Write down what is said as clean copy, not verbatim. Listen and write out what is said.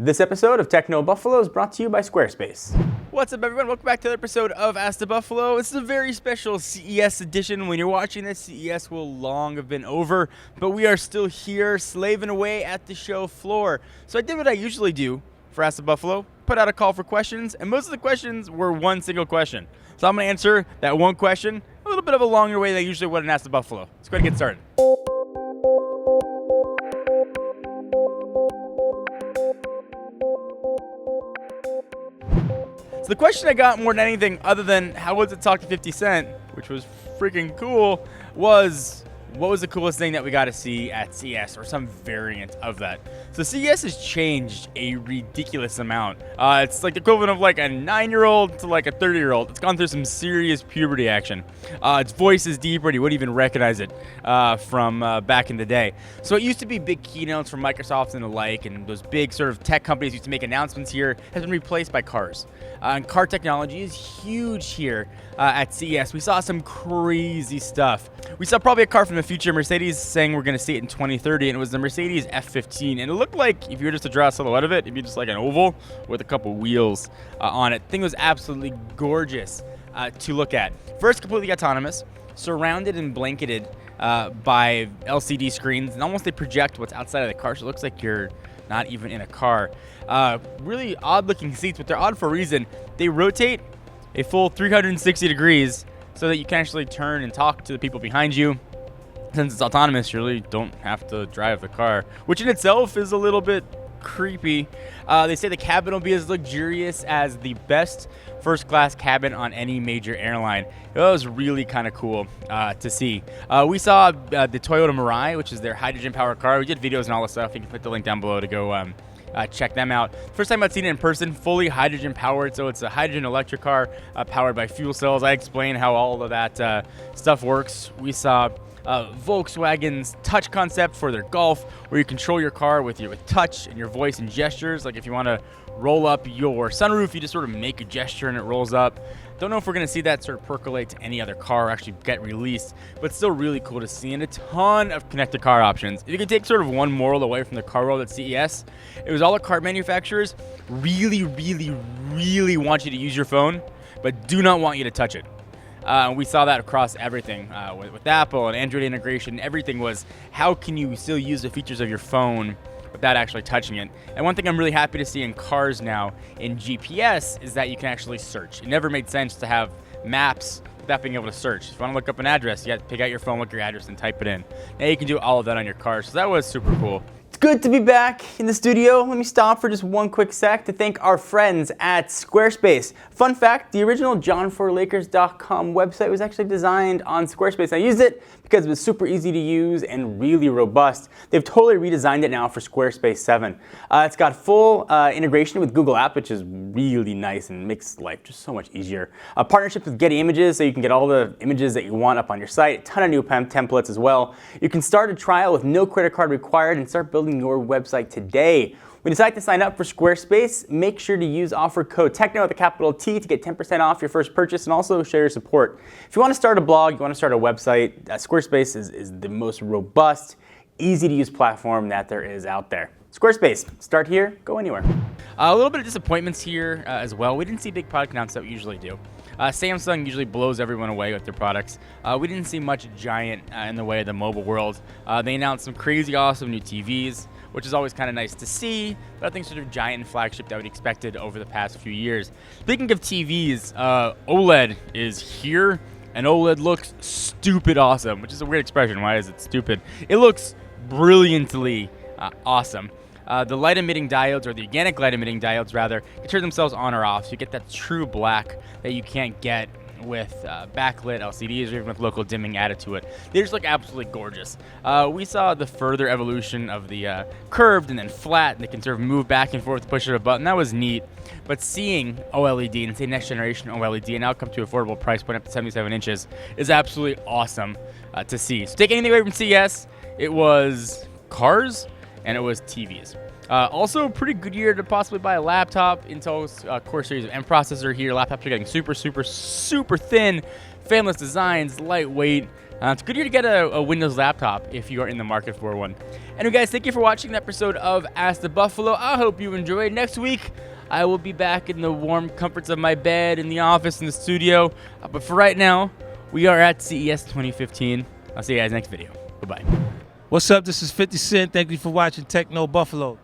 This episode of Techno Buffalo is brought to you by Squarespace. What's up, everyone? Welcome back to another episode of Ask the Buffalo. This is a very special CES edition. When you're watching this, CES will long have been over, but we are still here slaving away at the show floor. So I did what I usually do for Ask the Buffalo, put out a call for questions, and most of the questions were one single question. So I'm going to answer that one question a little bit of a longer way than I usually would in Ask the Buffalo. Let's go ahead and get started. So the question I got more than anything, other than how was it to talk to 50 Cent, which was freaking cool, was what was the coolest thing that we got to see at CES, or some variant of that. So CES has changed a ridiculous amount. It's like the equivalent of like a 9-year-old to like a 30-year-old. It's gone through some serious puberty action. Its voice is deeper, and you wouldn't even recognize it from back in the day. So it used to be big keynotes from Microsoft and the like, and those big sort of tech companies used to make announcements here, has been replaced by cars. And car technology is huge here at CES. We saw some crazy stuff. We saw probably a car from the future. Mercedes saying we're going to see it in 2030, and it was the Mercedes F15. And it looked like, if you were just to draw a silhouette of it, it'd be just like an oval with a couple wheels on it. The thing was absolutely gorgeous to look at. First, completely autonomous, surrounded and blanketed by LCD screens, and almost they project what's outside of the car, so it looks like you're not even in a car. Really odd looking seats, but they're odd for a reason. They rotate a full 360 degrees so that you can actually turn and talk to the people behind you. Since it's autonomous, you really don't have to drive the car, which in itself is a little bit creepy. They say the cabin will be as luxurious as the best first class cabin on any major airline. It was really kind of cool to see. We saw the Toyota Mirai, which is their hydrogen powered car. We did videos and all this stuff. You can put the link down below to go check them out. First time I've seen it in person, fully hydrogen powered. So it's a hydrogen electric car powered by fuel cells. I explained how all of that stuff works. We saw Volkswagen's touch concept for their Golf, where you control your car with touch and your voice and gestures. Like if you want to roll up your sunroof, you just sort of make a gesture and it rolls up. Don't know if we're going to see that sort of percolate to any other car or actually get released, but still really cool to see, and a ton of connected car options. If you could take sort of one moral away from the car world at CES, it was all the car manufacturers really want you to use your phone, but do not want you to touch it. We saw that across everything with Apple and Android integration. Everything was, how can you still use the features of your phone without actually touching it? And one thing I'm really happy to see in cars now in GPS is that you can actually search. It never made sense to have maps without being able to search. If you want to look up an address, you have to pick out your phone, look your address, and type it in. Now you can do all of that on your car, so that was super cool. It's good to be back in the studio. Let me stop for just one quick sec to thank our friends at Squarespace. Fun fact, the original JohnForLakers.com website was actually designed on Squarespace. I used it because it was super easy to use and really robust. They've totally redesigned it now for Squarespace 7. It's got full integration with Google Apps, which is really nice and makes life just so much easier. Partnerships with Getty Images, so you can get all the images that you want up on your site. A ton of new templates as well. You can start a trial with no credit card required and start building your website today. When you decide to sign up for Squarespace, make sure to use offer code TECHNO with a capital T to get 10% off your first purchase, and also share your support. If you want to start a blog, you want to start a website, Squarespace is the most robust, easy to use platform that there is out there. Squarespace, start here, go anywhere. A little bit of disappointments here as well. We didn't see big product announcements that we usually do. Samsung usually blows everyone away with their products. We didn't see much giant in the way of the mobile world. They announced some crazy awesome new TVs, which is always kind of nice to see, but I think sort of giant and flagship that we expected over the past few years. Speaking of TVs, OLED is here, and OLED looks stupid awesome, which is a weird expression. Why is it stupid? It looks brilliantly awesome. The light-emitting diodes, or the organic light-emitting diodes rather, can turn themselves on or off, so you get that true black that you can't get with backlit LCDs or even with local dimming added to it. They just look absolutely gorgeous. We saw the further evolution of the curved and then flat, and they can sort of move back and forth, push of a button. That was neat. But seeing OLED and say next generation OLED and now come to affordable price point up to 77 inches is absolutely awesome to see. So take anything away from CES, it was cars and it was TVs. Also, a pretty good year to possibly buy a laptop. Intel's Core Series of M processor here. Laptops are getting super thin, fanless designs, lightweight, It's a good year to get a Windows laptop if you are in the market for one. Anyway, guys, thank you for watching the episode of Ask the Buffalo. I hope you enjoyed. Next week, I will be back in the warm comforts of my bed, in the office, in the studio. But for right now, we are at CES 2015. I'll see you guys next video. Bye-bye. What's up? This is 50 Cent. Thank you for watching Techno Buffalo.